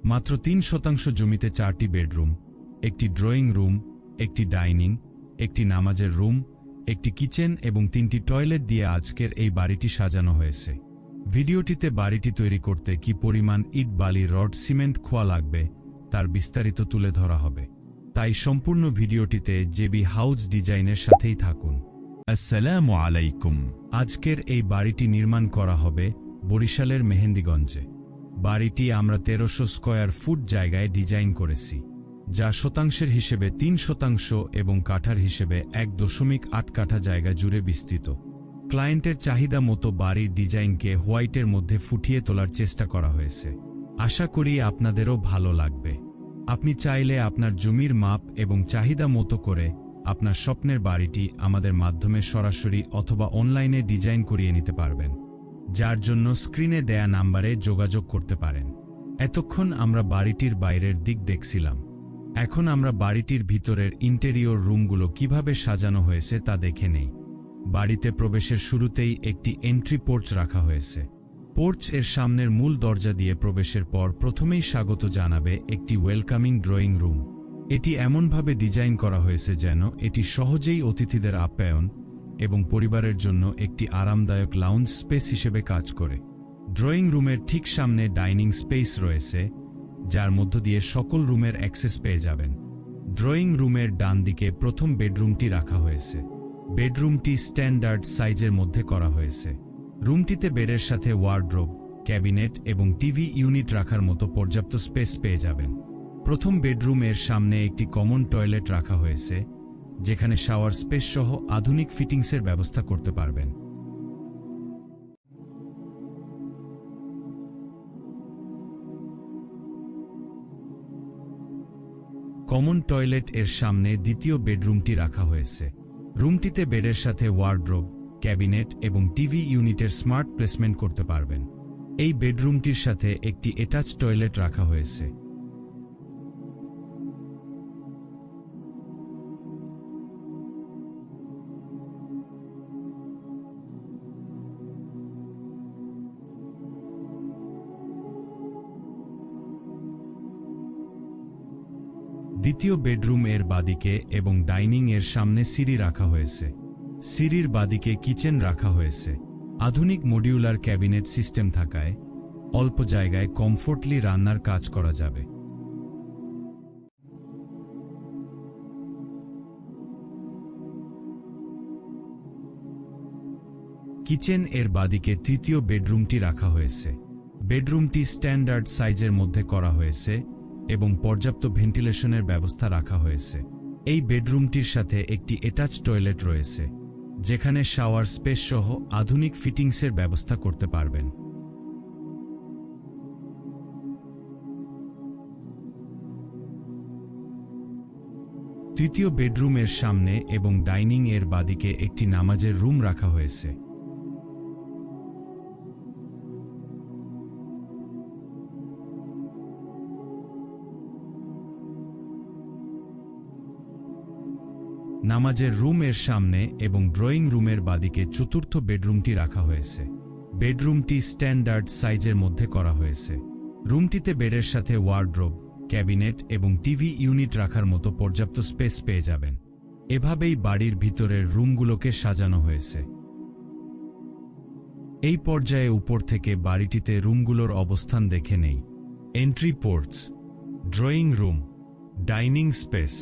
মাত্র ৩% জমিতে 4টি বেডরুম, একটি ড্রয়িং রুম, একটি ডাইনিং, একটি নামাজের রুম, একটি কিচেন এবং 3টি টয়লেট দিয়ে আজকের এই বাড়িটি সাজানো হয়েছে। ভিডিওটিতে বাড়িটি তৈরি করতে কি পরিমাণ ইট, বালি, রড, সিমেন্ট খোয়া লাগবে তার বিস্তারিত তুলে ধরা হবে। তাই সম্পূর্ণ ভিডিওটিতে জেবি হাউস ডিজাইনের সাথেই থাকুন। আসসালামু আলাইকুম। আজকের এই বাড়িটি নির্মাণ করা হবে বরিশালের মেহেন্দিগঞ্জে। বাড়িটি আমরা 1300 স্কয়ার ফুট জায়গায় ডিজাইন করেছি, যা শতাংশের হিসেবে 3% এবং কাঠার হিসেবে 1.8 কাঠা জায়গা জুড়ে বিস্তৃত। ক্লায়েন্টের চাহিদা মতো বাড়ির ডিজাইনকে হোয়াইটের মধ্যে ফুটিয়ে তোলার চেষ্টা করা হয়েছে। আশা করি আপনাদেরও ভালো লাগবে। আপনি চাইলে আপনার জমির মাপ এবং চাহিদা মতো করে আপনার স্বপ্নের বাড়িটি আমাদের মাধ্যমে সরাসরি অথবা অনলাইনে ডিজাইন করিয়ে নিতে পারবেন, যার জন্য স্ক্রিনে দেয়া নাম্বারে যোগাযোগ করতে পারেন। এতক্ষণ আমরা বাড়িটির বাইরের দিক দেখছিলাম, এখন আমরা বাড়িটির ভিতরের ইন্টেরিয়র রুমগুলো কিভাবে সাজানো হয়েছে তা দেখে নেই। বাড়িতে প্রবেশের শুরুতেই একটি এন্ট্রি পোর্চ রাখা হয়েছে। পোর্চ এর সামনের মূল দরজা দিয়ে প্রবেশের পর প্রথমেই স্বাগত জানাবে একটি ওয়েলকামিং ড্রয়িং রুম। এটি এমনভাবে ডিজাইন করা হয়েছে যেন এটি সহজেই অতিথিদের আপ্যায়ন এবং পরিবারের জন্য একটি আরামদায়ক লাউঞ্জ স্পেস হিসেবে কাজ করে। ড্রয়িং রুমের ঠিক সামনে ডাইনিং স্পেস রয়েছে, যার মধ্য দিয়ে সকল রুমের অ্যাক্সেস পেয়ে যাবেন। ড্রয়িং রুমের ডান দিকে প্রথম বেডরুমটি রাখা হয়েছে। বেডরুমটি স্ট্যান্ডার্ড সাইজের মধ্যে করা হয়েছে। রুমটিতে বেডের সাথে ওয়ার্ডরোব, ক্যাবিনেট এবং টিভি ইউনিট রাখার মতো পর্যাপ্ত স্পেস পেয়ে যাবেন। প্রথম বেডরুম এর সামনে একটি কমন টয়লেট রাখা হয়েছে, যেখানে শাওয়ার স্পেস সহ আধুনিক ফিটিংসের ব্যবস্থা করতে পারবেন। কমন টয়লেট এর সামনে দ্বিতীয় বেডরুমটি রাখা হয়েছে। রুমটিতে বেডের সাথে ওয়ার্ডরোব, ক্যাবিনেট এবং টিভি ইউনিটের স্মার্ট প্লেসমেন্ট করতে পারবেন। এই বেডরুমটির সাথে একটি অ্যাটাচ টয়লেট রাখা হয়েছে। দ্বিতীয় বেডরুম এর বাদিকে এবং ডাইনিং এর সামনে সিঁড়ি রাখা হয়েছে। সিঁড়ির বাদিকে কিচেন রাখা হয়েছে। আধুনিক মডিউলার ক্যাবিনেট সিস্টেম থাকায় অল্প জায়গায় কমফোর্টলি রান্নার কাজ করা যাবে। কিচেন এর বাদিকে তৃতীয় বেডরুমটি রাখা হয়েছে। বেডরুমটি স্ট্যান্ডার্ড সাইজের মধ্যে করা হয়েছে এবং পর্যাপ্ত ভেন্টিলেশনের ব্যবস্থা রাখা হয়েছে। এই বেডরুমটির সাথে একটি অ্যাটাচ টয়লেট রয়েছে, যেখানে শাওয়ার স্পেস সহ আধুনিক ফিটিংসের ব্যবস্থা করতে পারবেন। তৃতীয় বেডরুমের সামনে এবং ডাইনিং এর বাদিকে একটি নামাজের রুম রাখা হয়েছে। নামাজের রুম এর সামনে এবং ড্রয়িং রুমের বাদিকে চতুর্থ বেডরুমটি রাখা হয়েছে। বেডরুমটি স্ট্যান্ডার্ড সাইজের মধ্যে করা হয়েছে। রুমটিতে বেডের সাথে ওয়ার্ডরোব, ক্যাবিনেট এবং টিভি ইউনিট রাখার মতো পর্যাপ্ত স্পেস পেয়ে যাবেন। এভাবেই বাড়ির ভিতরের রুমগুলোকে সাজানো হয়েছে। এই পর্যায়ে উপর থেকে বাড়িটিতে রুমগুলোর অবস্থান দেখে নেই। Entry porch, drawing room, dining space,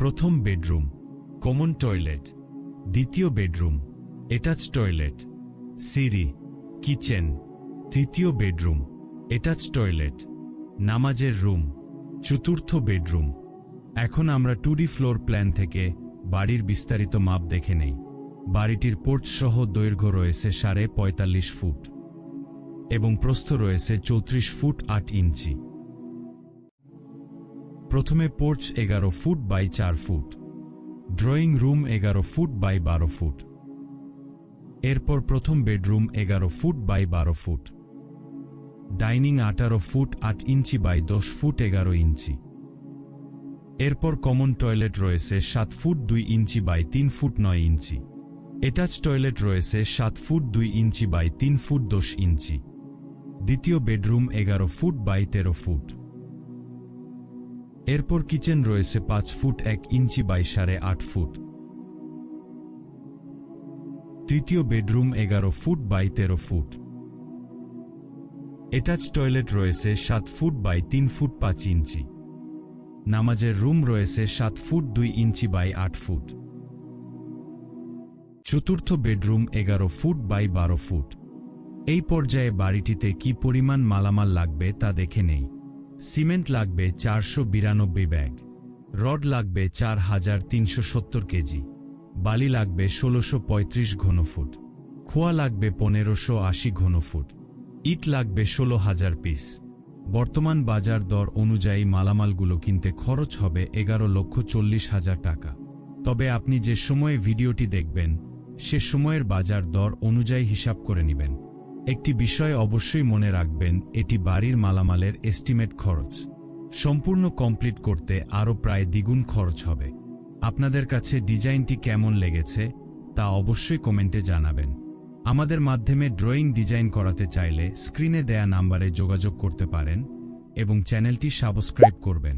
প্রথম বেডরুম, কমন টয়লেট, দ্বিতীয় বেডরুম, অ্যাটাচ টয়লেট, সিঁড়ি, কিচেন, তৃতীয় বেডরুম, অ্যাটাচ টয়লেট, নামাজের রুম, চতুর্থ বেডরুম। এখন আমরা 2D ফ্লোর প্ল্যান থেকে বাড়ির বিস্তারিত মাপ দেখে নেই। বাড়িটির পোর্চ সহ দৈর্ঘ্য রয়েছে 45.5 ফুট এবং প্রস্থ রয়েছে 34 ফুট 8 ইঞ্চি। প্রথমে porch 11 feet by 4 feet, drawing room 11 feet by 12 feet. এরপর প্রথম bedroom 11 feet by 12 feet, dining 18 feet 8 inch by 10 feet 11 inch. এরপর কমন টয়লেট রয়েছে 7 feet 2 inch by 3 feet 9 inch. Attach toilet রয়েছে 7 feet 2 inch by 3 feet 10 inch. দ্বিতীয় bedroom 11 feet by 13 feet. এরপর kitchen রয়েছে 5 feet 1 inch by 8.5 feet. তৃতীয় bedroom 11 feet by 13 feet. Attach toilet রয়েছে 7 foot by 3 foot 5 ইঞ্চি। নামাজের room রয়েছে 7 feet 2 inch by 8 foot. চতুর্থ bedroom 11 feet by 12 foot. এই পর্যায়ে বাড়িটিতে কি পরিমাণ মালামাল লাগবে তা দেখে নেই। সিমেন্ট লাগবে 492 ব্যাগ, রড লাগবে 4370 কেজি, বালি লাগবে 1635 ঘনফুট, খোয়া লাগবে 1580 ঘনফুট, ইট লাগবে 16,000 পিস। বর্তমান বাজার দর অনুযায়ী মালামালগুলো কিনতে খরচ হবে 11,40,000 টাকা। তবে আপনি যে সময়ে ভিডিওটি দেখবেন সে সময়ের বাজার দর অনুযায়ী হিসাব করে নেবেন। একটি বিষয় অবশ্যই মনে রাখবেন, এটি বাড়ির মালামালের এস্টিমেট খরচ। সম্পূর্ণ কমপ্লিট করতে আরও প্রায় দ্বিগুণ খরচ হবে। আপনাদের কাছে ডিজাইনটি কেমন লেগেছে তা অবশ্যই কমেন্টে জানাবেন। আমাদের মাধ্যমে ড্রয়িং ডিজাইন করাতে চাইলে স্ক্রিনে দেয়া নাম্বারে যোগাযোগ করতে পারেন এবং চ্যানেলটি সাবস্ক্রাইব করবেন।